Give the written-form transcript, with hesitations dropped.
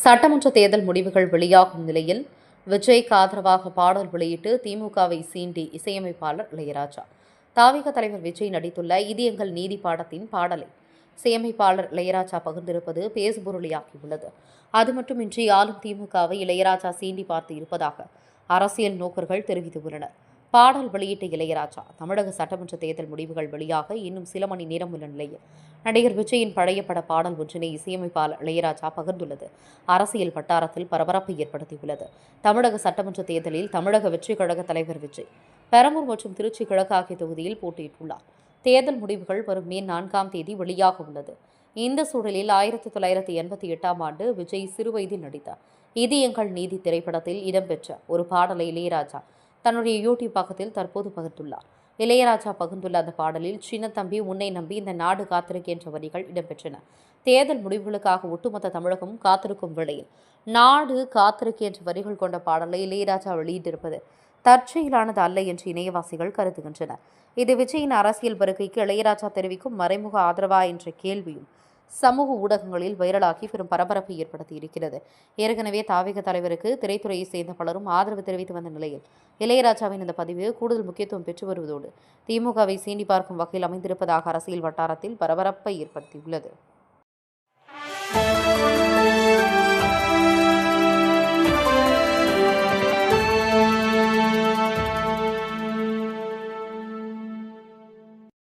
சட்டமன்ற தேர்தல் முடிவுகள் வெளியாகும் நிலையில் விஜய்க்கு ஆதரவாக பாடல் வெளியிட்டு திமுகவை சீண்டி இசையமைப்பாளர் இளையராஜா. தாவிக தலைவர் விஜய் நடித்துள்ள இது எங்கள் நீதி பாடத்தின் பாடலை இசையமைப்பாளர் இளையராஜா பகிர்ந்திருப்பது பேசுபொருளியாகியுள்ளது. அது மட்டுமின்றி ஆளும் திமுகவை இளையராஜா சீண்டி பார்த்து இருப்பதாக அரசியல் நோக்கர்கள் தெரிவித்துள்ளனர். பாடல் வெளியிட்ட இளையராஜா, தமிழக சட்டமன்ற தேர்தல் முடிவுகள் வெளியாக இன்னும் சில மணி நேரம் உள்ள நிலையில் நடிகர் விஜயின் பழைய பட பாடல் ஒன்றினை இசையமைப்பாளர் இளையராஜா பகிர்ந்துள்ளது அரசியல் வட்டாரத்தில் பரபரப்பை ஏற்படுத்தியுள்ளது. தமிழக சட்டமன்ற தேர்தலில் தமிழக வெற்றிக் கழக தலைவர் விஜய் பெரம்பூர் மற்றும் திருச்சி கிழக்கு ஆகிய தொகுதியில் போட்டியிட்டுள்ளார். தேர்தல் முடிவுகள் வரும் மே 4ஆம் தேதி வெளியாக உள்ளது. இந்த சூழலில் 1988ஆம் ஆண்டு விஜய் சிறுவயதில் நடித்தார். இது எங்கள் நீதி திரைப்படத்தில் இடம்பெற்ற ஒரு பாடலை இளையராஜா தன்னுடைய யூடியூப் பக்கத்தில் தற்போது பகிர்ந்துள்ளார். இளையராஜா பகிர்ந்துள்ள அந்த பாடலில் சின்ன தம்பி உன்னை நம்பி இந்த நாடு காத்திருக்கு என்ற வரிகள் இடம்பெற்றன. தேர்தல் முடிவுகளுக்காக ஒட்டுமொத்த தமிழகமும் காத்திருக்கும் வேளையில் நாடு காத்திருக்கு என்ற வரிகள் கொண்ட பாடலை இளையராஜா வெளியிட்டிருப்பது தற்செயலானது அல்ல என்று இணையவாசிகள் கருதுகின்றனர். இது விஜயின் அரசியல் வருகைக்கு இளையராஜா தெரிவிக்கும் மறைமுக ஆதரவா என்ற கேள்வியும் சமூக ஊடகங்களில் வைரலாகி பெரும் பரபரப்பை ஏற்படுத்தியிருக்கிறது. ஏற்கனவே தாவிக தலைவருக்கு திரைத்துறையை சேர்ந்த பலரும் ஆதரவு தெரிவித்து வந்த நிலையில் இளையராஜாவின் இந்த பதிவு கூடுதல் முக்கியத்துவம் பெற்று வருவதோடு திமுகவை சீண்டி பார்க்கும் வகையில் அமைந்திருப்பதாக அரசியல் வட்டாரத்தில் பரபரப்பை ஏற்படுத்தியுள்ளது.